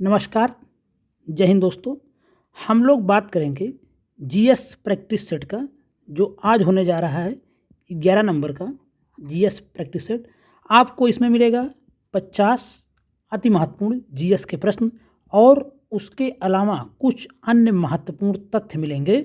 नमस्कार, जय हिंद दोस्तों। हम लोग बात करेंगे जीएस प्रैक्टिस सेट का, जो आज होने जा रहा है 11 नंबर का जीएस प्रैक्टिस सेट। आपको इसमें मिलेगा 50 अति महत्वपूर्ण जीएस के प्रश्न और उसके अलावा कुछ अन्य महत्वपूर्ण तथ्य मिलेंगे।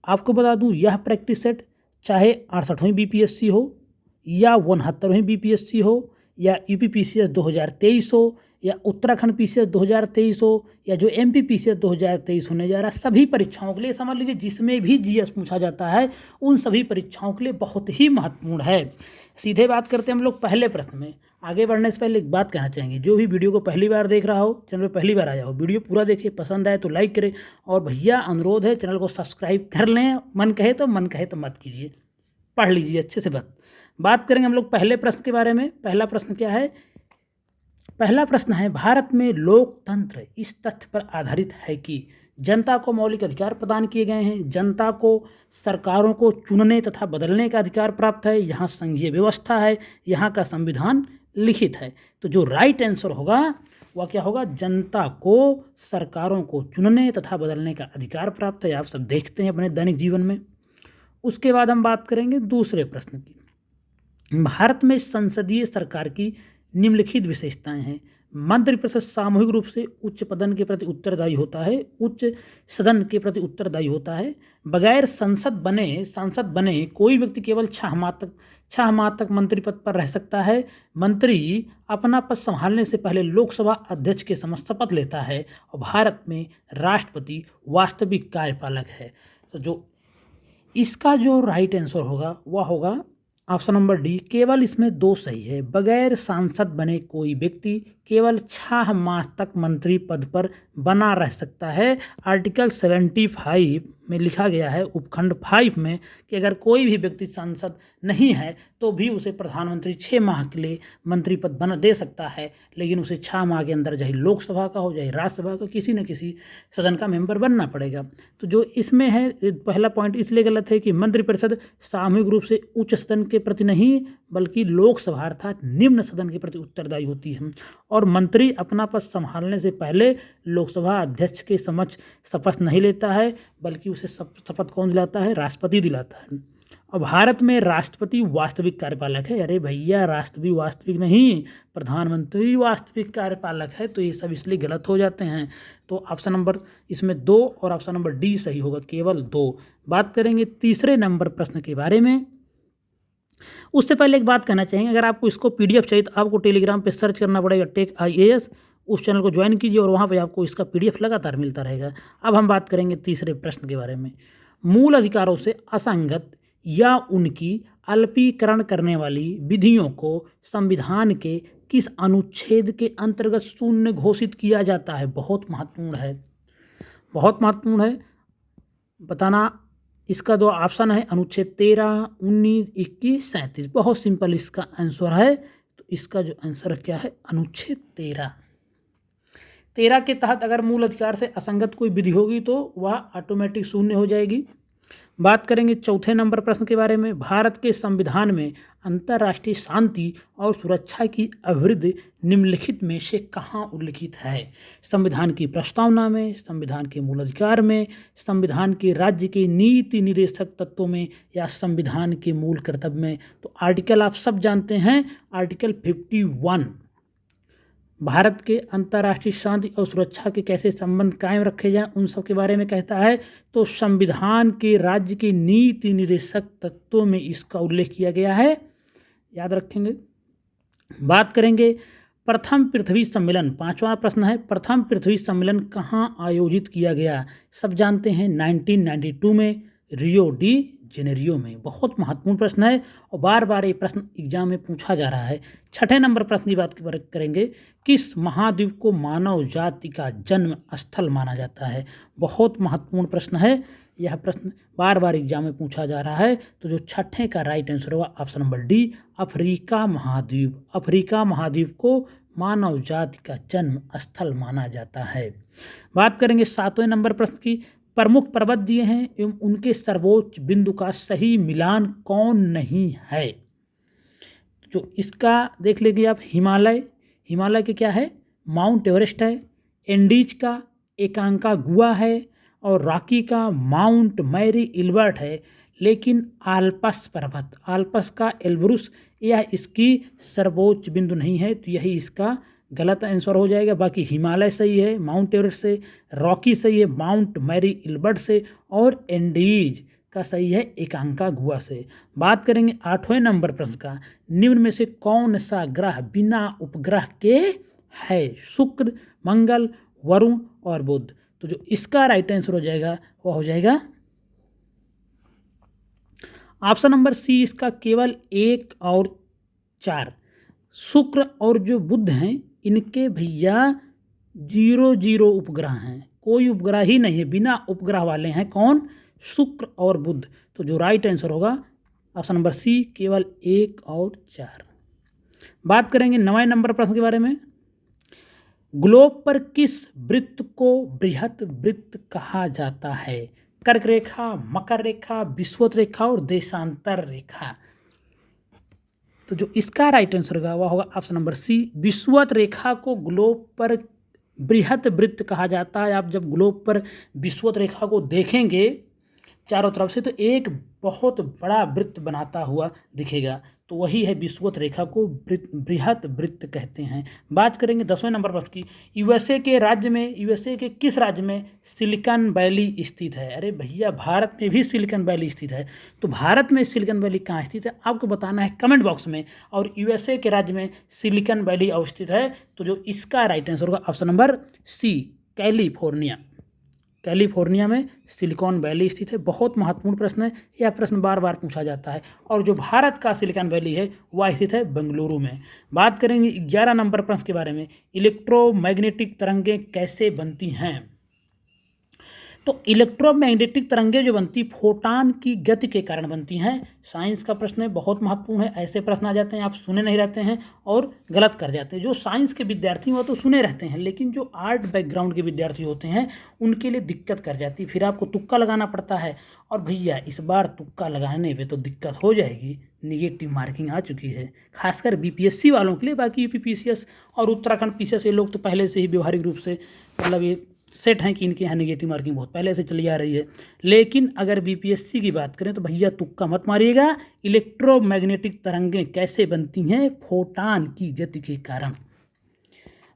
आपको बता दूं, यह प्रैक्टिस सेट चाहे 68वीं बीपीएससी हो या 69वीं बीपीएससी हो या यूपीपीसीएस 2023 हो या उत्तराखंड पीसीएस 2023 हो या जो एमपी पीसीएस 2023 होने जा रहा है, सभी परीक्षाओं के लिए समझ लीजिए जिसमें भी जीएस पूछा जाता है उन सभी परीक्षाओं के लिए बहुत ही महत्वपूर्ण है। सीधे बात करते हैं हम लोग पहले प्रश्न में। आगे बढ़ने से पहले एक बात कहना चाहेंगे, जो भी वीडियो को पहली बार देख रहा हो, चैनल पर पहली बार आया हो, वीडियो पूरा देखे, पसंद आए तो लाइक करें और भैया अनुरोध है चैनल को सब्सक्राइब कर लें। मन कहे तो मत कीजिए, पढ़ लीजिए अच्छे से। बात करेंगे हम लोग पहले प्रश्न के बारे में। पहला प्रश्न क्या है? पहला प्रश्न है, भारत में लोकतंत्र इस तथ्य पर आधारित है कि जनता को मौलिक अधिकार प्रदान किए गए हैं, जनता को सरकारों को चुनने तथा बदलने का अधिकार प्राप्त है, यहाँ संघीय व्यवस्था है, यहाँ का संविधान लिखित है। तो जो राइट आंसर होगा वह क्या होगा? जनता को सरकारों को चुनने तथा बदलने का अधिकार प्राप्त है। आप सब देखते हैं अपने दैनिक जीवन में। उसके बाद हम बात करेंगे दूसरे प्रश्न की। भारत में संसदीय सरकार की निम्नलिखित विशेषताएं हैं। मंत्रिपरिषद सामूहिक रूप से उच्च सदन के प्रति उत्तरदायी होता है। बगैर सांसद बने कोई व्यक्ति केवल 6 माह तक मंत्री पद पर रह सकता है। मंत्री अपना पद संभालने से पहले लोकसभा अध्यक्ष के समक्ष शपथ लेता है और भारत में राष्ट्रपति वास्तविक कार्यपालक है। तो जो इसका जो राइट आंसर होगा वह होगा ऑप्शन नंबर डी। केवल इसमें 2 सही है। बगैर सांसद बने कोई व्यक्ति केवल 6 माह तक मंत्री पद पर बना रह सकता है। आर्टिकल 75 में लिखा गया है, उपखंड 5 में, कि अगर कोई भी व्यक्ति सांसद नहीं है तो भी उसे प्रधानमंत्री 6 माह के लिए मंत्री पद बना दे सकता है, लेकिन उसे 6 माह के अंदर चाहे लोकसभा का हो चाहे राज्यसभा का किसी न किसी सदन का मेंबर बनना पड़ेगा। तो जो इसमें है पहला पॉइंट इसलिए गलत है कि मंत्रिपरिषद सामूहिक रूप से उच्च सदन के प्रति नहीं बल्कि लोकसभा अर्थात निम्न सदन के प्रति उत्तरदायी होती है। और मंत्री अपना पद संभालने से पहले लोकसभा अध्यक्ष के समक्ष शपथ नहीं लेता है, बल्कि उसे शपथ कौन दिलाता है? राष्ट्रपति दिलाता है। और भारत में राष्ट्रपति वास्तविक कार्यपालक है। अरे भैया, राष्ट्रपति वास्तविक नहीं, प्रधानमंत्री वास्तविक कार्यपालक है। तो ये सब इसलिए गलत हो जाते हैं। तो ऑप्शन नंबर इसमें 2 और ऑप्शन नंबर डी सही होगा, केवल 2। बात करेंगे तीसरे नंबर प्रश्न के बारे में। उससे पहले एक बात कहना चाहेंगे, अगर आपको इसको पीडीएफ चाहिए तो आपको टेलीग्राम पे सर्च करना पड़ेगा टेक IAS। उस चैनल को ज्वाइन कीजिए और वहाँ पे आपको इसका पीडीएफ लगातार मिलता रहेगा। अब हम बात करेंगे तीसरे प्रश्न के बारे में। मूल अधिकारों से असंगत या उनकी अल्पीकरण करने वाली विधियों को संविधान के किस अनुच्छेद के अंतर्गत शून्य घोषित किया जाता है? बहुत महत्वपूर्ण है बताना। इसका जो ऑप्शन है अनुच्छेद 13, 19, 21, 37। बहुत सिंपल इसका आंसर है। तो इसका जो आंसर क्या है? अनुच्छेद 13 के तहत अगर मूल अधिकार से असंगत कोई विधि होगी तो वह ऑटोमेटिक शून्य हो जाएगी। बात करेंगे चौथे नंबर प्रश्न के बारे में। भारत के संविधान में अंतर्राष्ट्रीय शांति और सुरक्षा की अभिवृद्धि निम्नलिखित में से कहाँ उल्लिखित है? संविधान की प्रस्तावना में, संविधान के मूल अधिकार में, संविधान के राज्य के नीति निर्देशक तत्वों में या संविधान के मूल कर्तव्य में? तो आर्टिकल आप सब जानते हैं, आर्टिकल 51 भारत के अंतर्राष्ट्रीय शांति और सुरक्षा के कैसे संबंध कायम रखे जाएं उन सब के बारे में कहता है। तो संविधान के राज्य के नीति निर्देशक तत्वों में इसका उल्लेख किया गया है, याद रखेंगे। बात करेंगे प्रथम पृथ्वी सम्मेलन। 5वां प्रश्न है, प्रथम पृथ्वी सम्मेलन कहाँ आयोजित किया गया? सब जानते हैं 1992 में रियो डी जेनेरियो में। बहुत महत्वपूर्ण प्रश्न है और बार बार ये प्रश्न एग्जाम में पूछा जा रहा है। छठे नंबर प्रश्न की बात करेंगे, किस महाद्वीप को मानव जाति का जन्म स्थल माना जाता है? बहुत महत्वपूर्ण प्रश्न है। यह प्रश्न बार बार एग्जाम में पूछा जा रहा है। तो जो छठे का राइट आंसर होगा ऑप्शन नंबर डी, अफ्रीका महाद्वीप। अफ्रीका महाद्वीप को मानव जाति का जन्म स्थल माना जाता है। बात करेंगे 7वें नंबर प्रश्न की। प्रमुख पर्वत दिए हैं एवं उनके सर्वोच्च बिंदु का सही मिलान कौन नहीं है? जो इसका देख लीजिए आप, हिमालय के क्या है? माउंट एवरेस्ट है, एंडीज का एकांका गुआ है और रॉकी का माउंट मैरी इल्बर्ट है, लेकिन आल्पस का एल्ब्रुस यह इसकी सर्वोच्च बिंदु नहीं है, तो यही इसका गलत आंसर हो जाएगा। बाकी हिमालय सही है माउंट एवरेस्ट से, रॉकी सही है माउंट मैरी इल्बर्ट से, और एंडीज का सही है एकांका गुआ से। बात करेंगे 8वें नंबर प्रश्न का, निम्न में से कौन सा ग्रह बिना उपग्रह के है? शुक्र, मंगल, वरुण और बुध। तो जो इसका राइट आंसर हो जाएगा वह हो जाएगा ऑप्शन नंबर सी, इसका केवल 1 और 4। शुक्र और जो बुध हैं इनके भैया 0 उपग्रह हैं, कोई उपग्रह ही नहीं है, बिना उपग्रह वाले हैं। कौन? शुक्र और बुध। तो जो राइट आंसर होगा ऑप्शन नंबर सी, केवल 1 और 4। बात करेंगे 9वें नंबर प्रश्न के बारे में, ग्लोब पर किस वृत्त को बृहत वृत्त कहा जाता है? कर्क रेखा, मकर रेखा, विषुवत रेखा और देशांतर रेखा। तो जो इसका राइट आंसर होगा वह होगा ऑप्शन नंबर सी, विषुवत रेखा को ग्लोब पर बृहत वृत्त कहा जाता है। आप जब ग्लोब पर विषुवत रेखा को देखेंगे चारों तरफ से, तो एक बहुत बड़ा वृत्त बनाता हुआ दिखेगा, तो वही है विषुवत रेखा को बृहत वृत्त कहते हैं। बात करेंगे 10वें नंबर प्रश्न की, यूएसए के किस राज्य में सिलिकॉन वैली स्थित है? अरे भैया, भारत में भी सिलिकॉन वैली स्थित है। तो भारत में सिलिकॉन वैली कहाँ स्थित है आपको बताना है कमेंट बॉक्स में, और यूएसए के राज्य में सिलिकॉन वैली अवस्थित है। तो जो इसका राइट आंसर होगा ऑप्शन नंबर सी, कैलिफोर्निया में सिलिकॉन वैली स्थित है। बहुत महत्वपूर्ण प्रश्न है, यह प्रश्न बार बार पूछा जाता है। और जो भारत का सिलिकॉन वैली है वह स्थित है बेंगलुरु में। बात करेंगे 11 नंबर प्रश्न के बारे में, इलेक्ट्रोमैग्नेटिक तरंगें कैसे बनती हैं? तो इलेक्ट्रोमैग्नेटिक तरंगें जो बनती फोटान की गति के कारण बनती हैं। साइंस का प्रश्न है, बहुत महत्वपूर्ण है। ऐसे प्रश्न आ जाते हैं आप सुने नहीं रहते हैं और गलत कर जाते हैं। जो साइंस के विद्यार्थी वो तो सुने रहते हैं, लेकिन जो आर्ट बैकग्राउंड के विद्यार्थी होते हैं उनके लिए दिक्कत कर जाती है, फिर आपको तुक्का लगाना पड़ता है। और भैया इस बार तुक्का लगाने पर तो दिक्कत हो जाएगी, निगेटिव मार्किंग आ चुकी है, खासकर बीपीएससी वालों के लिए। बाकी यूपीपीसीएस और उत्तराखंड पीसीएस ये लोग तो पहले से ही व्यवहारिक रूप से मतलब ये सेट हैं कि इनके यहाँ नेगेटिव मार्किंग बहुत पहले से चली आ रही है। लेकिन अगर बीपीएससी की बात करें तो भैया तुक्का मत मारिएगा। इलेक्ट्रोमैग्नेटिक तरंगें कैसे बनती हैं? फोटान की गति के कारण।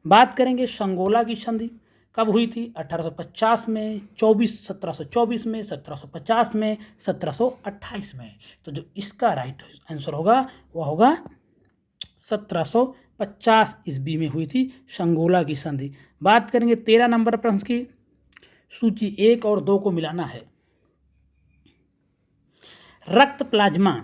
बात करेंगे संगोला की संधि कब हुई थी? 1850 में, 1724 में, 1750 में, 1728 में। तो जो इसका राइट आंसर होगा वह होगा 1750 ईस्वी में हुई थी संगोला की संधि। बात करेंगे 13 नंबर प्रश्न की, सूची 1 और 2 को मिलाना है। रक्त प्लाज्मा,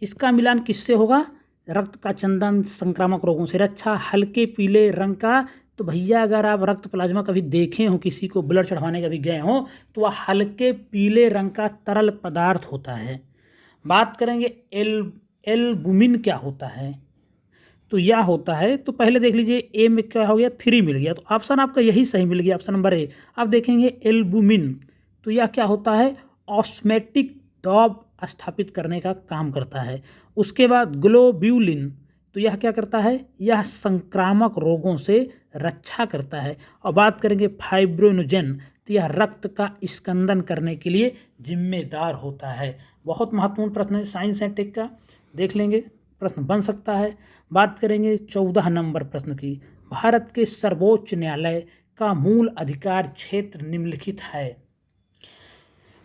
इसका मिलान किससे होगा? रक्त का चंदन, संक्रामक रोगों से रक्षा, हल्के पीले रंग का। तो भैया अगर आप रक्त प्लाज्मा कभी देखे हो, किसी को ब्लड चढ़वाने कभी गए हो, तो वह हल्के पीले रंग का तरल पदार्थ होता है। बात करेंगे एल्बुमिन क्या होता है? तो यह होता है, तो पहले देख लीजिए ए में क्या हो गया, 3 मिल गया, तो ऑप्शन आपका यही सही मिल गया, ऑप्शन नंबर ए। अब देखेंगे एल्बुमिन, तो यह क्या होता है? ऑस्मेटिक दबाव स्थापित करने का काम करता है। उसके बाद ग्लोब्यूलिन, तो यह क्या करता है? यह संक्रामक रोगों से रक्षा करता है। और बात करेंगे फाइब्रिनोजेन, तो यह रक्त का स्कंदन करने के लिए जिम्मेदार होता है। बहुत महत्वपूर्ण प्रश्न है, साइंस एंड टेक का, देख लेंगे, प्रश्न बन सकता है। बात करेंगे 14 नंबर प्रश्न की, भारत के सर्वोच्च न्यायालय का मूल अधिकार क्षेत्र निम्नलिखित है।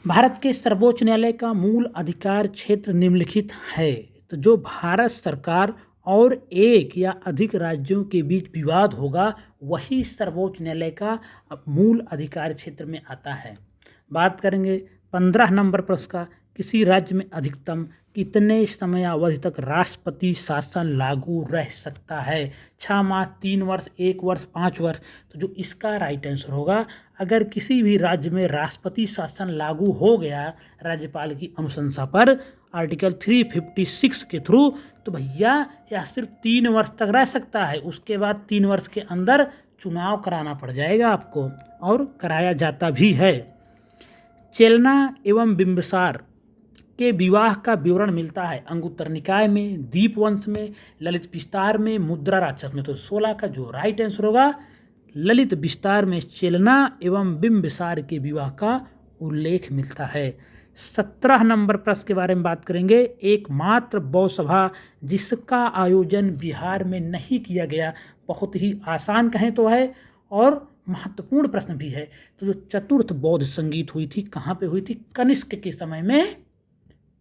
भारत के सर्वोच्च न्यायालय का मूल अधिकार क्षेत्र निम्नलिखित है। तो जो भारत सरकार और एक या अधिक राज्यों के बीच विवाद होगा वही सर्वोच्च न्यायालय का मूल अधिकार क्षेत्र में आता है। बात करेंगे 15 नंबर प्रश्न का, किसी राज्य में अधिकतम कितने समयावधि तक राष्ट्रपति शासन लागू रह सकता है? 6 माह, 3 वर्ष, 1 वर्ष, 5 वर्ष। तो जो इसका राइट आंसर होगा, अगर किसी भी राज्य में राष्ट्रपति शासन लागू हो गया राज्यपाल की अनुशंसा पर आर्टिकल 356 के थ्रू, तो भैया यह सिर्फ 3 वर्ष तक रह सकता है। उसके बाद 3 वर्ष के अंदर चुनाव कराना पड़ जाएगा आपको, और कराया जाता भी है। चेलना एवं बिंबिसार के विवाह का विवरण मिलता है अंगुत्तर निकाय में, दीपवंश में, ललित विस्तार में, मुद्रा राक्षस में। तो 16 का जो राइट आंसर होगा ललित विस्तार में चेलना एवं बिंबिसार के विवाह का उल्लेख मिलता है। 17 नंबर प्रश्न के बारे में बात करेंगे। एकमात्र बौद्ध सभा जिसका आयोजन बिहार में नहीं किया गया, बहुत ही आसान कहें तो है और महत्वपूर्ण प्रश्न भी है। तो जो चतुर्थ बौद्ध संगीत हुई थी कहाँ पे हुई थी? कनिष्क के समय में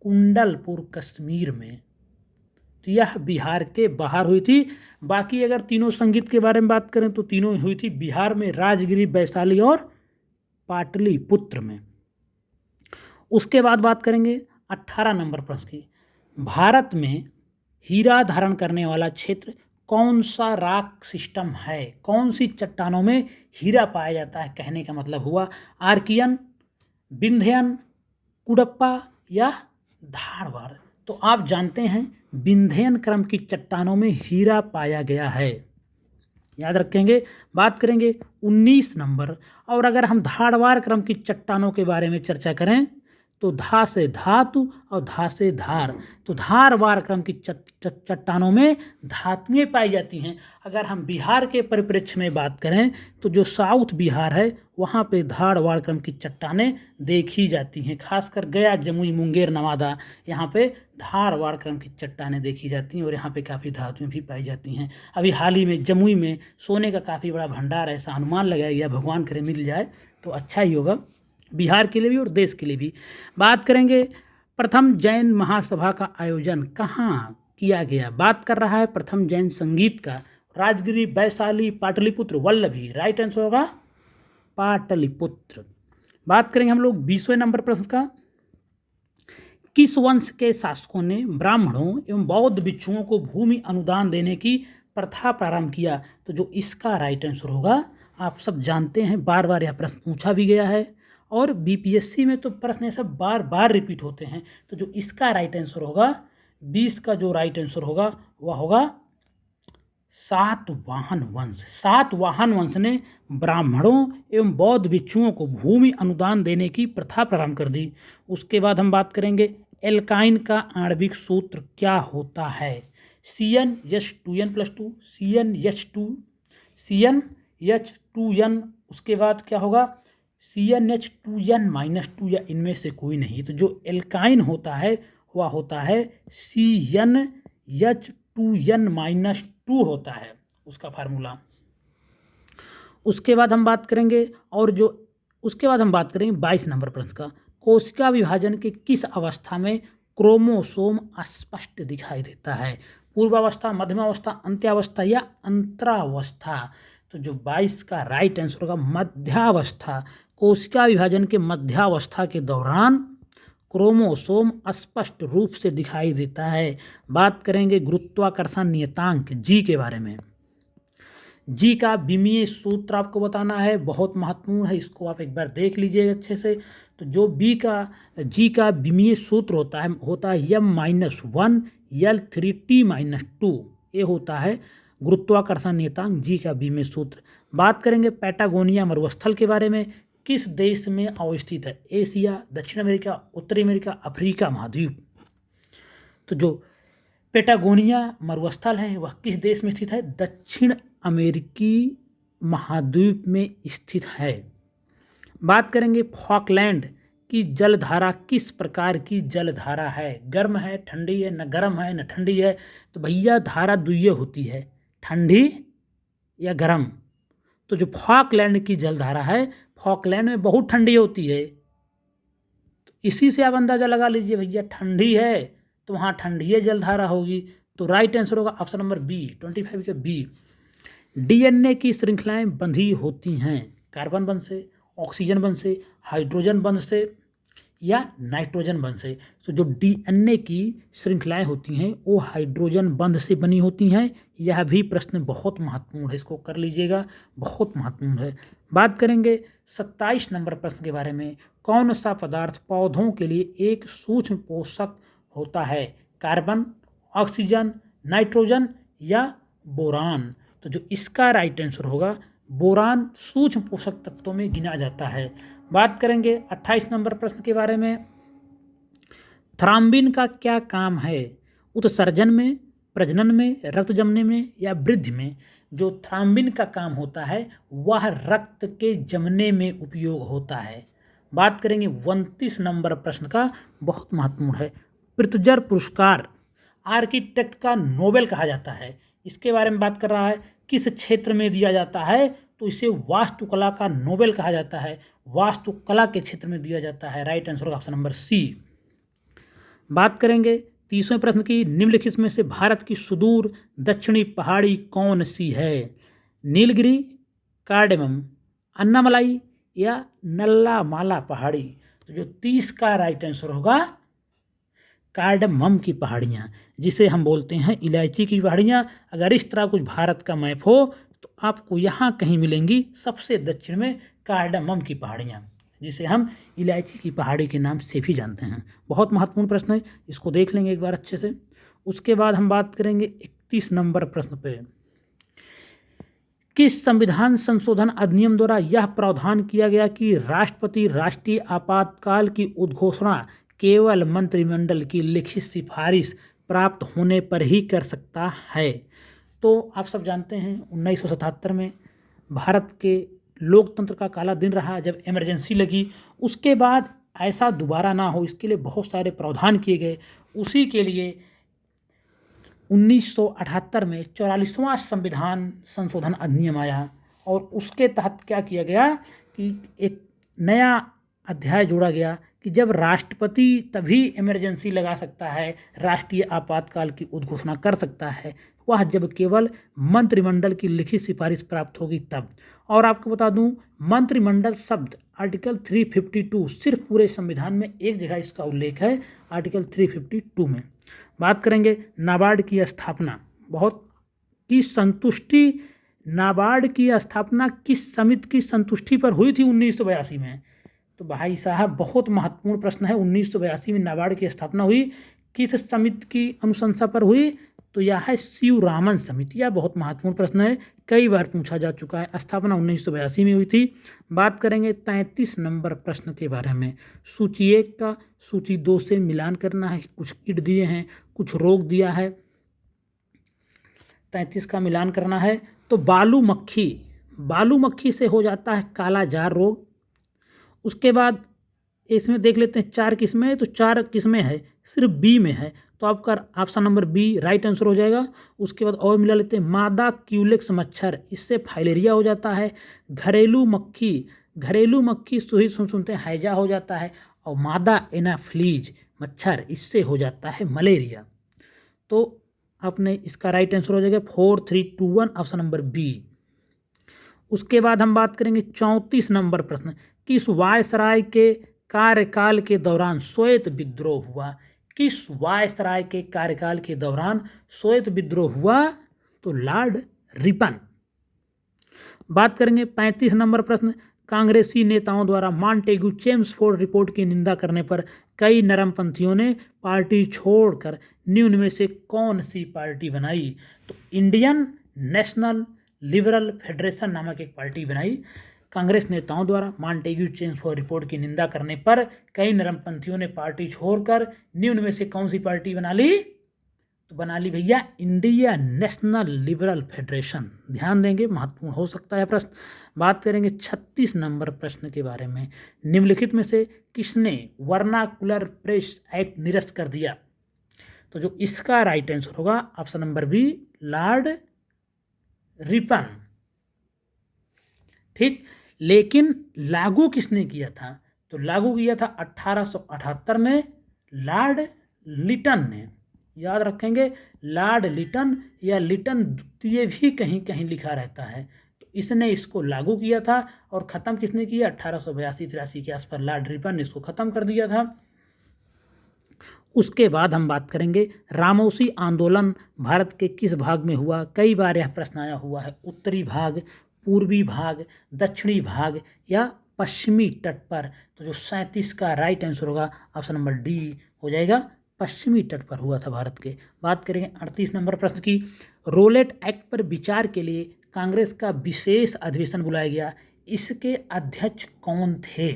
कुंडलपुर कश्मीर में। तो यह बिहार के बाहर हुई थी। बाकी अगर तीनों संगीत के बारे में बात करें तो तीनों हुई थी बिहार में, राजगिरी, वैशाली और पाटलिपुत्र में। उसके बाद बात करेंगे 18 नंबर प्रश्न की। भारत में हीरा धारण करने वाला क्षेत्र कौन सा रॉक सिस्टम है? कौन सी चट्टानों में हीरा पाया जाता है? कहने का मतलब हुआ आर्कियन, विंध्यन, कुडप्पा या धारवाड़। तो आप जानते हैं विंध्यन क्रम की चट्टानों में हीरा पाया गया है, याद रखेंगे। बात करेंगे 19 नंबर। और अगर हम धारवाड़ क्रम की चट्टानों के बारे में चर्चा करें तो धा से धातु और धा से धार। तो धारवाड़ क्रम की चट्टानों में धातुएं पाई जाती हैं। अगर हम बिहार के परिप्रेक्ष्य में बात करें तो जो साउथ बिहार है वहाँ पे धारवाड़ क्रम की चट्टानें देखी जाती हैं। खासकर गया, जमुई, मुंगेर, नवादा, यहाँ पे धारवाड़ क्रम की चट्टानें देखी जाती हैं और यहाँ पे काफ़ी धातुएं भी पाई जाती हैं। अभी हाल ही में जमुई में सोने का काफ़ी बड़ा भंडार है, ऐसा अनुमान लगाया गया, भगवान करे मिल जाए तो अच्छा ही होगा बिहार के लिए भी और देश के लिए भी। बात करेंगे प्रथम जैन महासभा का आयोजन कहाँ किया गया? बात कर रहा है प्रथम जैन संगीत का। राजगिरी, वैशाली, पाटलिपुत्र, वल्लभी। राइट आंसर होगा पाटलिपुत्र। बात करेंगे हम लोग 20वें नंबर प्रश्न का। किस वंश के शासकों ने ब्राह्मणों एवं बौद्ध भिक्षुओं को भूमि अनुदान देने की प्रथा प्रारंभ किया? तो जो इसका राइट आंसर होगा, आप सब जानते हैं, बार बार यह प्रश्न पूछा भी गया है और बीपीएससी में तो प्रश्न सब बार बार रिपीट होते हैं। तो जो इसका राइट आंसर होगा 20 का जो राइट आंसर होगा वह होगा सातवाहन वंश। सातवाहन वंश ने ब्राह्मणों एवं बौद्ध भिक्षुओं को भूमि अनुदान देने की प्रथा प्रारंभ कर दी। उसके बाद हम बात करेंगे एल्काइन का आणविक सूत्र क्या होता है? CnH2n+2, CnH2n, उसके बाद क्या होगा CnH2n-2 या इनमें से कोई नहीं। तो जो एल्काइन होता है वह होता है CnH2n-2 होता है उसका फार्मूला। उसके बाद हम बात करेंगे 22 नंबर प्रश्न का। कोशिका विभाजन के किस अवस्था में क्रोमोसोम स्पष्ट दिखाई देता है? पूर्वावस्था, मध्यमावस्था, अंत्यावस्था या अंतरावस्था? तो जो 22 का राइट आंसर होगा मध्यावस्था। कोशिका विभाजन के मध्यावस्था के दौरान क्रोमोसोम स्पष्ट रूप से दिखाई देता है। बात करेंगे गुरुत्वाकर्षण नियतांक जी के बारे में। जी का विमीय सूत्र आपको बताना है, बहुत महत्वपूर्ण है, इसको आप एक बार देख लीजिए अच्छे से। तो जो जी का विमीय सूत्र होता है m-1 L3T-2। ये होता है गुरुत्वाकर्षण नियतांक जी का विमीय सूत्र। बात करेंगे पैटागोनिया मरुस्थल के बारे में। किस देश में अवस्थित है? एशिया, दक्षिण अमेरिका, उत्तरी अमेरिका, अफ्रीका महाद्वीप। तो जो पैटागोनिया मरुस्थल है वह किस देश में स्थित है? दक्षिण अमेरिकी महाद्वीप में स्थित है। बात करेंगे फॉकलैंड की जलधारा किस प्रकार की जलधारा है? गर्म है, ठंडी है, न गर्म है न ठंडी है? तो भैया धारा दुइये होती है, ठंडी या गर्म। तो जो फॉकलैंड की जलधारा है, फॉकलैंड में बहुत ठंडी होती है। तो इसी से आप अंदाज़ा लगा लीजिए भैया ठंडी है तो वहाँ ठंडी जलधारा होगी। तो राइट आंसर होगा ऑप्शन नंबर बी, 25 के बी। डीएनए की श्रृंखलाएं बंधी होती हैं कार्बन बंध से, ऑक्सीजन बंध से, हाइड्रोजन बंध से या नाइट्रोजन बंध से। तो जो डीएनए की श्रृंखलाएं होती हैं वो हाइड्रोजन बंध से बनी होती हैं। यह भी प्रश्न बहुत महत्वपूर्ण है, इसको कर लीजिएगा, बहुत महत्वपूर्ण है। बात करेंगे 27 नंबर प्रश्न के बारे में। कौन सा पदार्थ पौधों के लिए एक सूक्ष्म पोषक होता है? कार्बन, ऑक्सीजन, नाइट्रोजन या बोरान? तो जो इसका राइट आंसर होगा बोरान सूक्ष्म पोषक तत्वों में गिना जाता है। बात करेंगे 28 नंबर प्रश्न के बारे में। थ्राम्बिन का क्या काम है? उत्सर्जन में, प्रजनन में, रक्त जमने में या वृद्धि में जो थ्राम्बिन का काम होता है वह रक्त के जमने में उपयोग होता है। बात करेंगे 29 नंबर प्रश्न का, बहुत महत्वपूर्ण है। प्रित्जर पुरस्कार आर्किटेक्ट का नोबेल कहा जाता है। इसके बारे में बात कर रहा है, किस क्षेत्र में दिया जाता है, तो इसे वास्तुकला का नोबेल कहा जाता है। वास्तुकला के क्षेत्र में दिया जाता है। राइट आंसर होगा ऑप्शन नंबर सी। बात करेंगे 30वें प्रश्न की, निम्नलिखित में से भारत की सुदूर दक्षिणी पहाड़ी कौन सी है? नीलगिरी, कार्डेमम, अन्नामलाई या नल्लामाला पहाड़ी? तो जो 30 का राइट आंसर होगा कार्डमम की पहाड़ियाँ, जिसे हम बोलते हैं इलायची की पहाड़ियाँ। अगर इस तरह कुछ भारत का मैप हो तो आपको यहाँ कहीं मिलेंगी, सबसे दक्षिण में कार्डमम की पहाड़ियाँ, जिसे हम इलायची की पहाड़ी के नाम से भी जानते हैं। बहुत महत्वपूर्ण प्रश्न है, इसको देख लेंगे एक बार अच्छे से। उसके बाद हम बात करेंगे 31 नंबर प्रश्न पे। किस संविधान संशोधन अधिनियम द्वारा यह प्रावधान किया गया कि राष्ट्रपति राष्ट्रीय आपातकाल की उद्घोषणा केवल मंत्रिमंडल की लिखित सिफारिश प्राप्त होने पर ही कर सकता है? तो आप सब जानते हैं 1977 में भारत के लोकतंत्र का काला दिन रहा जब इमरजेंसी लगी। उसके बाद ऐसा दोबारा ना हो इसके लिए बहुत सारे प्रावधान किए गए। उसी के लिए 1978 में 44वां संविधान संशोधन अधिनियम आया और उसके तहत क्या किया गया कि एक नया अध्याय जोड़ा गया कि जब राष्ट्रपति तभी इमरजेंसी लगा सकता है, राष्ट्रीय आपातकाल की उद्घोषणा कर सकता है, वह जब केवल मंत्रिमंडल की लिखित सिफारिश प्राप्त होगी तब। और आपको बता दूं, मंत्रिमंडल शब्द आर्टिकल 352 सिर्फ पूरे संविधान में एक जगह इसका उल्लेख है, आर्टिकल 352 में। बात करेंगे नाबार्ड की स्थापना, बहुत की संतुष्टि, नाबार्ड की स्थापना किस समिति की संतुष्टि पर हुई थी 1982 में? तो भाई साहब बहुत महत्वपूर्ण प्रश्न है। 1982 में नाबार्ड की स्थापना हुई, किस समिति की अनुशंसा पर हुई? तो यह है शिवरामन समिति। यह बहुत महत्वपूर्ण प्रश्न है, कई बार पूछा जा चुका है। स्थापना 1982 में हुई थी। बात करेंगे 33 नंबर प्रश्न के बारे में। सूची 1 का सूची 2 से मिलान करना है। कुछ कीट दिए हैं, कुछ रोग दिया है, 33 का मिलान करना है। तो बालू मक्खी से हो जाता है काला जार रोग। उसके बाद इसमें देख लेते हैं 4 किस्में हैं, तो 4 किस्में हैं, सिर्फ बी में है, तो आपका option number B right answer हो जाएगा। उसके बाद और मिला लेते हैं मादा क्यूलेक्स मच्छर, इससे फाइलेरिया हो जाता है। घरेलू मक्खी सुनते हैं हैजा हो जाता है। और मादा एनाफ्लीज मच्छर, इससे हो जाता है मलेरिया। तो आपने इसका राइट आंसर हो जाएगा 4, 3, 2, 1 ऑप्शन नंबर बी। उसके बाद हम बात करेंगे 34 नंबर प्रश्न, किस वायसराय के कार्यकाल के दौरान श्वेत विद्रोह हुआ? किस वायसराय के कार्यकाल के दौरान श्वेत विद्रोह हुआ? तो लॉर्ड रिपन। बात करेंगे 35 नंबर प्रश्न, कांग्रेसी नेताओं द्वारा मॉन्टेग्यू चेम्सफोर्ड रिपोर्ट की निंदा करने पर कई नरमपंथियों ने पार्टी छोड़कर निम्न में से कौन सी पार्टी बनाई? तो इंडियन नेशनल लिबरल फेडरेशन नामक एक पार्टी बनाई। कांग्रेस नेताओं द्वारा मॉन्टेग्यू चेम्सफोर्ड रिपोर्ट की निंदा करने पर कई नरमपंथियों ने पार्टी छोड़कर निम्न में से कौन सी पार्टी बना ली? तो बना ली भैया इंडिया नेशनल लिबरल फेडरेशन। ध्यान देंगे, महत्वपूर्ण हो सकता है प्रश्न। बात करेंगे 36 नंबर प्रश्न के बारे में, निम्नलिखित में से किसने वर्नाकुलर प्रेस एक्ट निरस्त कर दिया? तो जो इसका राइट आंसर होगा option number B Lord Ripon. ठीक, लेकिन लागू किसने किया था? तो लागू किया था 1878 में लॉर्ड लिटन ने। याद रखेंगे, लॉर्ड लिटन या लिटन द्वितीय भी कहीं कहीं लिखा रहता है। तो इसने इसको लागू किया था। और ख़त्म किसने किया? 1882-83 के आसपास लॉर्ड रिपन ने इसको ख़त्म कर दिया था। उसके बाद हम बात करेंगे रामौसी आंदोलन भारत के किस भाग में हुआ? कई बार यह प्रश्न आया हुआ है। उत्तरी भाग, पूर्वी भाग, दक्षिणी भाग या पश्चिमी तट पर? तो जो 37 का राइट आंसर होगा ऑप्शन नंबर डी हो जाएगा, पश्चिमी तट पर हुआ था भारत के। बात करेंगे 38 नंबर प्रश्न की, रोलेट एक्ट पर विचार के लिए कांग्रेस का विशेष अधिवेशन बुलाया गया, इसके अध्यक्ष कौन थे?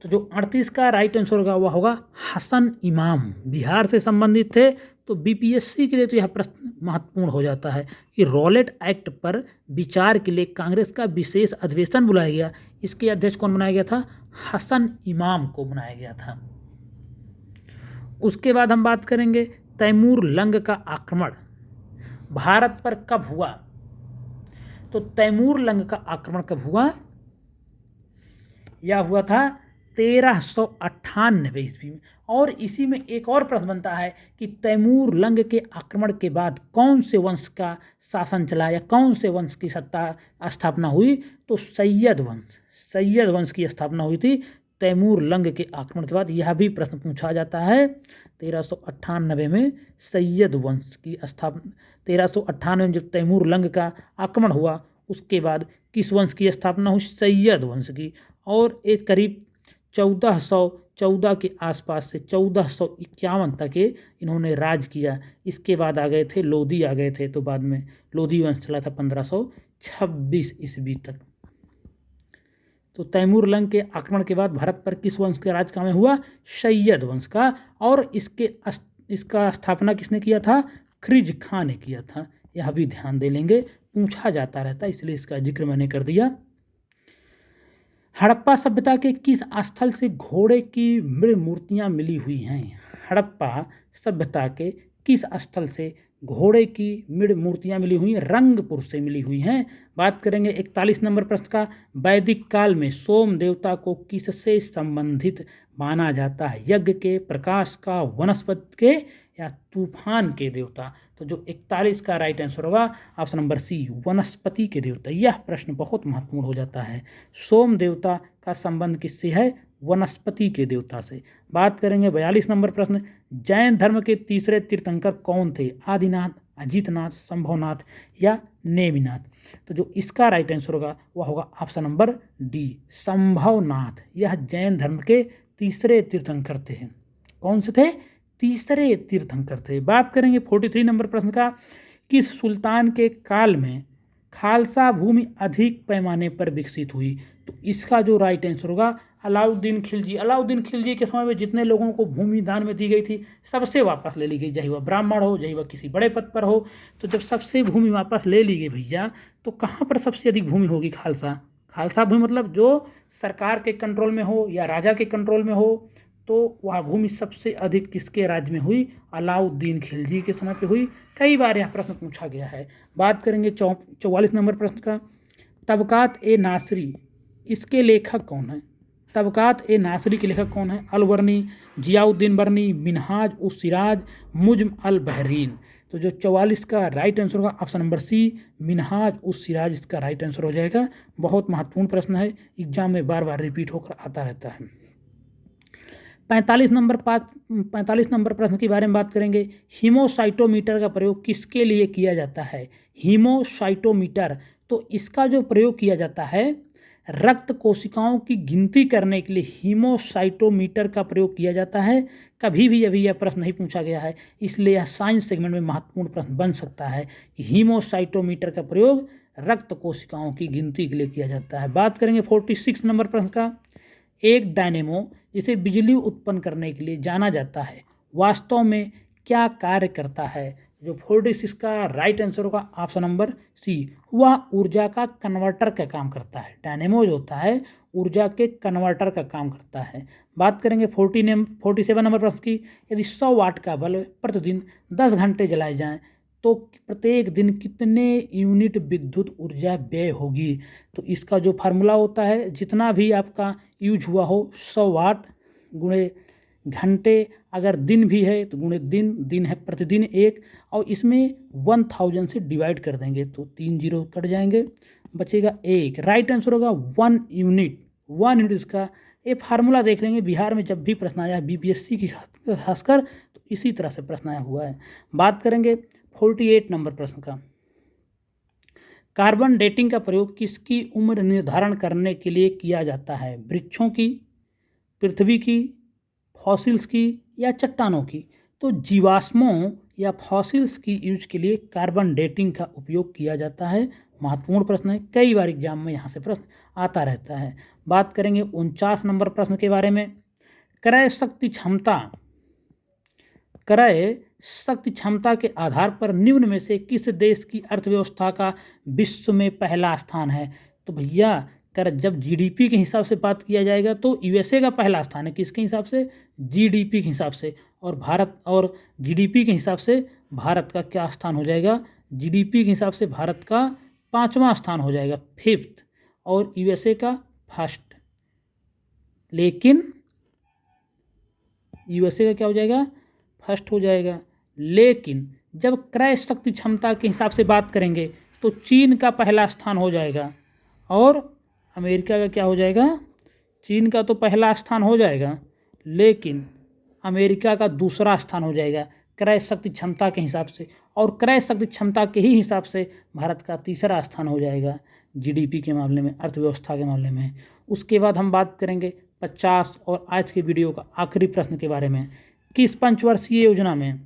तो जो 38 का राइट आंसर होगा वह होगा हसन इमाम, बिहार से संबंधित थे। तो बीपीएससी के लिए तो यह प्रश्न महत्वपूर्ण हो जाता है कि रॉलेट एक्ट पर विचार के लिए कांग्रेस का विशेष अधिवेशन बुलाया गया। इसके अध्यक्ष कौन बनाया गया था? हसन इमाम को बनाया गया था। उसके बाद हम बात करेंगे तैमूर लंग का आक्रमण भारत पर कब हुआ? तो तैमूर लंग का आक्रमण कब हुआ? यह हुआ था 1398 ईस्वी में। और इसी में एक और प्रश्न बनता है कि तैमूर लंग के आक्रमण के बाद कौन से वंश का शासन चला या कौन से वंश की सत्ता स्थापना हुई? तो सैयद वंश की स्थापना हुई थी तैमूर लंग के आक्रमण के बाद। यह भी प्रश्न पूछा जाता है। 1398 में सैयद वंश की स्थापना, 1398 में जब तैमूर लंग का आक्रमण हुआ उसके बाद किस वंश की स्थापना हुई? सैयद वंश की। और एक करीब 1414 के आसपास से 1451 तक इन्होंने राज किया। इसके बाद आ गए थे लोधी आ गए थे, तो बाद में लोधी वंश चला था 1526 ईस्वी तक। तो तैमूर लंग के आक्रमण के बाद भारत पर किस वंश का राज कायम हुआ? सैयद वंश का। और इसका स्थापना किसने किया था? खिज़्र खां ने किया था। यह भी ध्यान दे लेंगे, पूछा जाता रहता है, इसलिए इसका जिक्र मैंने कर दिया। हड़प्पा सभ्यता के किस स्थल से घोड़े की मृत मूर्तियां मिली हुई हैं? हड़प्पा सभ्यता के किस स्थल से घोड़े की मृत मूर्तियां मिली हुई हैं? रंगपुर से मिली हुई हैं। बात करेंगे 41 नंबर प्रश्न का। वैदिक काल में सोम देवता को किससे संबंधित माना जाता है? यज्ञ के, प्रकाश का, वनस्पति के या तूफान के देवता? तो जो 41 का राइट आंसर होगा ऑप्शन नंबर सी, वनस्पति के देवता। यह प्रश्न बहुत महत्वपूर्ण हो जाता है। सोम देवता का संबंध किससे है? वनस्पति के देवता से। बात करेंगे 42 नंबर प्रश्न। जैन धर्म के तीसरे तीर्थंकर कौन थे? आदिनाथ, अजीतनाथ, संभवनाथ या नेमिनाथ? तो जो इसका राइट आंसर होगा वह होगा ऑप्शन नंबर डी, संभवनाथ। यह जैन धर्म के तीसरे तीर्थंकर थे। कौन से थे? तीसरे तीर्थंकर थे। बात करेंगे 43 नंबर प्रश्न का। किस सुल्तान के काल में खालसा भूमि अधिक पैमाने पर विकसित हुई? तो इसका जो राइट आंसर होगा अलाउद्दीन खिलजी। अलाउद्दीन खिलजी के समय में जितने लोगों को भूमि दान में दी गई थी सबसे वापस ले ली गई, चाहे वह ब्राह्मण हो, चाहे वह किसी बड़े पद पर हो। तो जब सबसे भूमि वापस ले ली गई भैया, तो कहाँ पर सबसे अधिक भूमि होगी? खालसा भूमि मतलब जो सरकार के कंट्रोल में हो या राजा के कंट्रोल में हो। तो वह भूमि सबसे अधिक किसके राज्य में हुई? अलाउद्दीन खिलजी के समय पे हुई। कई बार यह प्रश्न पूछा गया है। बात करेंगे 44 नंबर प्रश्न का। तबकात ए नासरी, इसके लेखक कौन है? तबकात ए नासरी के लेखक कौन है? अलबर्नी, जियाउद्दीन बर्नी, मिनहाज उस सिराज, मुज्म अल बहरीन? तो जो 44 का राइट आंसर होगा ऑप्शन नंबर सी, मिनहाज उस सिराज इसका राइट आंसर हो जाएगा। बहुत महत्वपूर्ण प्रश्न है, एग्जाम में बार बार रिपीट होकर आता रहता है। 45 नंबर प्रश्न के बारे में बात करेंगे। हीमोसाइटोमीटर का प्रयोग किसके लिए किया जाता है? हीमोसाइटोमीटर, तो इसका जो प्रयोग किया जाता है रक्त कोशिकाओं की गिनती करने के लिए हीमोसाइटोमीटर का प्रयोग किया जाता है। कभी भी अभी यह प्रश्न नहीं पूछा गया है, इसलिए यह साइंस सेगमेंट में महत्वपूर्ण प्रश्न बन सकता है कि हीमोसाइटोमीटर का प्रयोग रक्त कोशिकाओं की गिनती के लिए किया जाता है। बात करेंगे 46 नंबर प्रश्न का। एक डायनेमो जिसे बिजली उत्पन्न करने के लिए जाना जाता है वास्तव में क्या कार्य करता है? जो 46 का राइट आंसर होगा ऑप्शन नंबर सी, वह ऊर्जा का कन्वर्टर का काम करता है। डायनेमो जो होता है ऊर्जा के कन्वर्टर का काम करता है। बात करेंगे 47 नंबर प्रश्न की। यदि 100 वाट का बल्ब प्रतिदिन 10 घंटे जलाए जाएं तो प्रत्येक दिन कितने यूनिट विद्युत ऊर्जा व्यय होगी? तो इसका जो फार्मूला होता है जितना भी आपका यूज हुआ हो 100 वाट गुणे घंटे, अगर दिन भी है तो गुणे दिन है प्रतिदिन 1, और इसमें 1000 से डिवाइड कर देंगे तो 3 जीरो कट जाएंगे, बचेगा 1। राइट आंसर होगा 1 यूनिट इसका। ये फार्मूला देख लेंगे, बिहार में जब भी प्रश्न आया बीपीएससी की खासकर तो इसी तरह से प्रश्न आया हुआ है। बात करेंगे 48 नंबर प्रश्न का। कार्बन डेटिंग का प्रयोग किसकी उम्र निर्धारण करने के लिए किया जाता है? वृक्षों की, पृथ्वी की, फॉसिल्स की या चट्टानों की? तो जीवाश्मों या फॉसिल्स की यूज के लिए कार्बन डेटिंग का उपयोग किया जाता है। महत्वपूर्ण प्रश्न है, कई बार एग्जाम में यहाँ से प्रश्न आता रहता है। बात करेंगे 49 नंबर प्रश्न के बारे में। क्रय शक्ति क्षमता के आधार पर निम्न में से किस देश की अर्थव्यवस्था का विश्व में पहला स्थान है? तो भैया कर जब जीडीपी के हिसाब से बात किया जाएगा तो यूएसए का पहला स्थान है। किसके हिसाब से? जीडीपी के हिसाब से। और जीडीपी के हिसाब से भारत का क्या स्थान हो जाएगा? जीडीपी के हिसाब से भारत का 5वां स्थान हो जाएगा, 5th, और यूएसए का 1st। लेकिन यूएसए का क्या हो जाएगा? 1st हो जाएगा। लेकिन जब क्रय शक्ति क्षमता के हिसाब से बात करेंगे तो चीन का पहला स्थान हो जाएगा और अमेरिका का क्या हो जाएगा? चीन का तो पहला स्थान हो जाएगा, लेकिन अमेरिका का दूसरा स्थान हो जाएगा क्रय शक्ति क्षमता के हिसाब से, और क्रय शक्ति क्षमता के ही हिसाब से भारत का तीसरा स्थान हो जाएगा जीडीपी के मामले में, अर्थव्यवस्था के मामले में। उसके बाद हम बात करेंगे 50 और आज के वीडियो का आखिरी प्रश्न के बारे में। किस पंचवर्षीय योजना में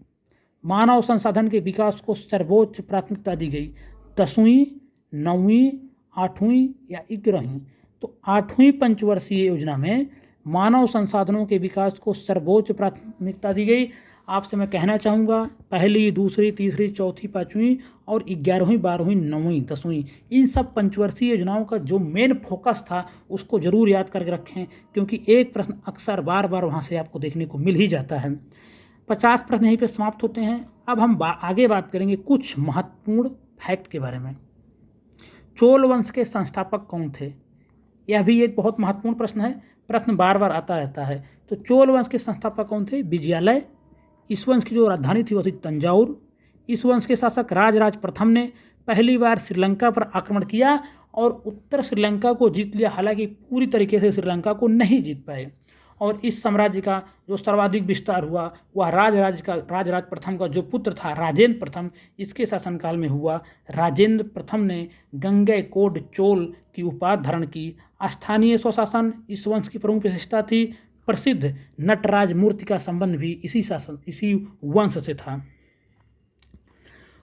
मानव संसाधन के विकास को सर्वोच्च प्राथमिकता दी गई? 10वीं, 9वीं, 8वीं या 11वीं? तो 8वीं पंचवर्षीय योजना में मानव संसाधनों के विकास को सर्वोच्च प्राथमिकता दी गई। आपसे मैं कहना चाहूँगा पहली, दूसरी, तीसरी, चौथी, 5वीं और 11वीं, 12वीं, 9वीं, 10वीं, इन सब पंचवर्षीय योजनाओं का जो मेन फोकस था उसको ज़रूर याद करके रखें, क्योंकि एक प्रश्न अक्सर बार बार वहाँ से आपको देखने को मिल ही जाता है। 50 प्रश्न यहीं पे समाप्त होते हैं। अब हम आगे बात करेंगे कुछ महत्वपूर्ण फैक्ट के बारे में। चोल वंश के संस्थापक कौन थे? यह भी एक बहुत महत्वपूर्ण प्रश्न है, प्रश्न बार बार आता रहता है। तो चोल वंश के संस्थापक कौन थे? विजयालय। इस वंश की जो राजधानी थी वो थी तंजाउर। इस वंश के शासक राजराज प्रथम ने पहली बार श्रीलंका पर आक्रमण किया और उत्तर श्रीलंका को जीत लिया, हालांकि पूरी तरीके से श्रीलंका को नहीं जीत पाए। और इस साम्राज्य का जो सर्वाधिक विस्तार हुआ वह राजराज प्रथम का जो पुत्र था राजेंद्र प्रथम, इसके शासनकाल में हुआ। राजेंद्र प्रथम ने गंगैकोंड चोल की उपाधि धारण की। स्थानीय स्वशासन इस वंश की प्रमुख विशेषता थी। प्रसिद्ध नटराज मूर्ति का संबंध भी इसी वंश से था।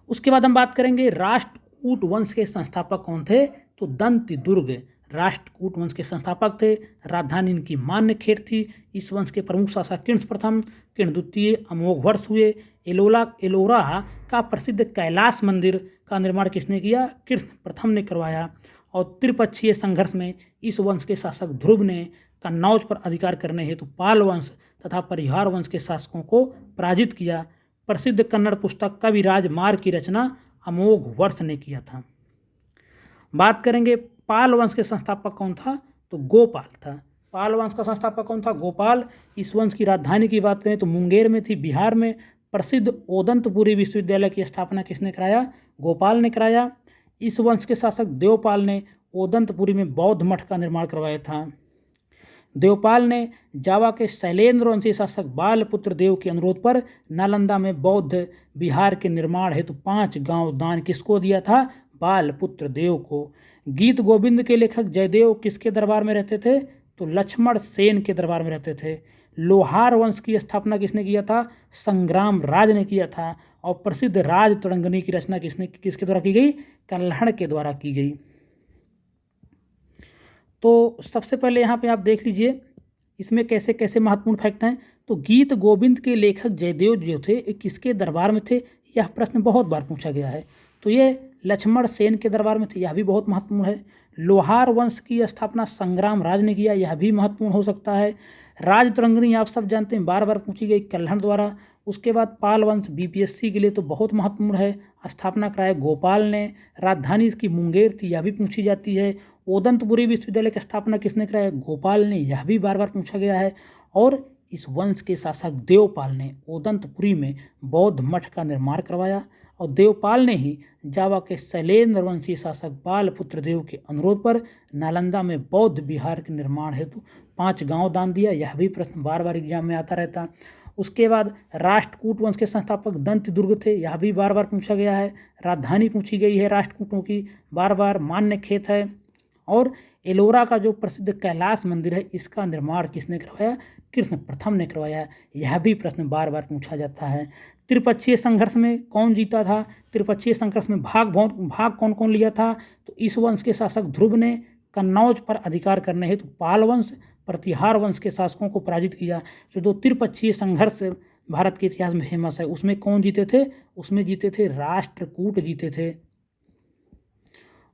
उसके बाद हम बात करेंगे राष्ट्रकूट वंश के संस्थापक कौन थे? तो दंतिदुर्ग राष्ट्रकूट वंश के संस्थापक थे। राजधानी इनकी मान्यखेड़ थी। इस वंश के प्रमुख शासक किर्ण प्रथम, किर्ण द्वितीय अमोघ वर्ष हुए। एलोरा का प्रसिद्ध कैलाश मंदिर का निर्माण किसने किया? किर्ण प्रथम ने करवाया। और त्रिपक्षीय संघर्ष में इस वंश के शासक ध्रुव ने कन्नौज पर अधिकार करने हेतु पाल वंश तथा परिहार वंश के शासकों को पराजित किया। प्रसिद्ध कन्नड़ पुस्तक कविराज मार की रचना अमोघ वर्ष ने किया था। बात करेंगे पाल वंश के संस्थापक कौन था? तो गोपाल था। पाल वंश का संस्थापक कौन था? गोपाल। इस वंश की राजधानी की बात करें तो मुंगेर में थी, बिहार में। प्रसिद्ध ओदंतपुरी विश्वविद्यालय की स्थापना किसने कराया? गोपाल ने कराया। इस वंश के शासक देवपाल ने ओदंतपुरी में बौद्ध मठ का निर्माण करवाया था। देवपाल ने जावा के शैलेंद्र वंशी शासक बालपुत्र देव के अनुरोध पर नालंदा में बौद्ध विहार के निर्माण हेतु 5 गांव दान किसको दिया था? बालपुत्र देव को। गीत गोविंद के लेखक जयदेव किसके दरबार में रहते थे? तो लक्ष्मण सेन के दरबार में रहते थे। लोहार वंश की स्थापना किसने किया था? संग्राम राज ने किया था। और प्रसिद्ध राज तरंगिणी की रचना किसके द्वारा की गई? कल्हड़ के द्वारा की गई। तो सबसे पहले यहाँ पे आप देख लीजिए इसमें कैसे कैसे महत्वपूर्ण फैक्ट हैं। तो गीत गोविंद के लेखक जयदेव जो थे किसके दरबार में थे? यह प्रश्न बहुत बार पूछा गया है। तो ये लक्ष्मण सेन के दरबार में थे, यह भी बहुत महत्वपूर्ण है। लोहार वंश की स्थापना संग्राम राज ने किया, यह भी महत्वपूर्ण हो सकता है। राज तरंगिणी आप सब जानते हैं, बार बार पूछी गई, कल्हड़ द्वारा। उसके बाद पाल वंश बीपीएससी के लिए तो बहुत महत्वपूर्ण है, स्थापना कराया गोपाल ने। राजधानी इसकी मुंगेर थी, यह भी पूछी जाती है। ओदंतपुरी विश्वविद्यालय की स्थापना किसने कराया? गोपाल ने, यह भी बार बार पूछा गया है। और इस वंश के शासक देवपाल ने ओदंतपुरी में बौद्ध मठ का निर्माण करवाया। और देवपाल ने ही जावा के शैलेंद्र वंशी शासक बालपुत्र देव के अनुरोध पर नालंदा में बौद्ध विहार के निर्माण हेतु 5 गांव दान दिया। यह भी प्रश्न बार बार एग्जाम में आता रहता। उसके बाद राष्ट्रकूट वंश के संस्थापक दंतिदुर्ग थे, यह भी बार बार पूछा गया है। राजधानी पूछी गई है राष्ट्रकूटों की, बार बार मान्यखेड़ है। और एलोरा का जो प्रसिद्ध कैलाश मंदिर है इसका निर्माण किसने करवाया? कृष्ण प्रथम ने करवाया। यह भी प्रश्न बार बार पूछा जाता है। त्रिपक्षीय संघर्ष में कौन जीता था? त्रिपक्षीय संघर्ष में भाग कौन कौन लिया था? तो इस वंश के शासक ध्रुव ने कन्नौज पर अधिकार करने हेतु पाल वंश, प्रतिहार वंश के शासकों को पराजित किया। जो 2 त्रिपक्षीय संघर्ष भारत के इतिहास में फेमस है। उसमें कौन जीते थे? उसमें जीते थे राष्ट्रकूट जीते थे।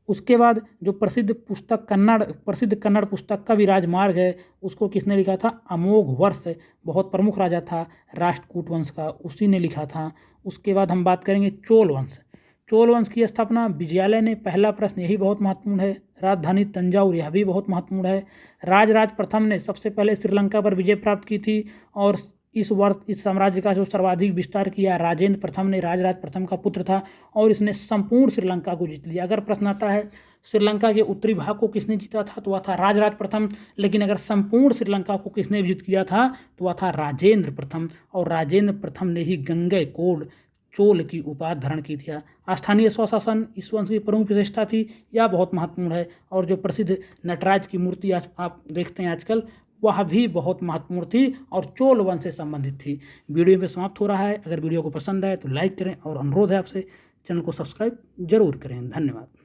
उसके बाद जो प्रसिद्ध कन्नड़ पुस्तक का भी राजमार्ग है, उसको किसने लिखा था? अमोघ वर्ष, बहुत प्रमुख राजा था राष्ट्रकूट वंश का, उसी ने लिखा था। उसके बाद हम बात करेंगे चोल वंश। चोल वंश की स्थापना विजयालय ने, पहला प्रश्न यही बहुत महत्वपूर्ण है। राजधानी तंजावुर, यह भी बहुत महत्वपूर्ण है। राजराज प्रथम ने सबसे पहले श्रीलंका पर विजय प्राप्त की थी और इस साम्राज्य का जो सर्वाधिक विस्तार किया राजेंद्र प्रथम ने, राजराज प्रथम का पुत्र था और इसने संपूर्ण श्रीलंका को जीत लिया। अगर प्रश्न आता है श्रीलंका के उत्तरी भाग को किसने जीता था, तो वह था राजराज प्रथम। लेकिन अगर संपूर्ण श्रीलंका को किसने जीत किया था, तो वह था राजेंद्र प्रथम। और राजेंद्र प्रथम ने ही गंगैकोंड चोल की उपाधि धारण की थी। स्थानीय स्वशासन इस वंश की प्रमुख विशेषता थी, यह बहुत महत्वपूर्ण है। और जो प्रसिद्ध नटराज की मूर्ति आज आप देखते हैं आजकल, वह भी बहुत महत्वपूर्ण थी और चोल वंश से संबंधित थी। वीडियो में समाप्त हो रहा है। अगर वीडियो को पसंद आए तो लाइक करें और अनुरोध है आपसे चैनल को सब्सक्राइब जरूर करें। धन्यवाद।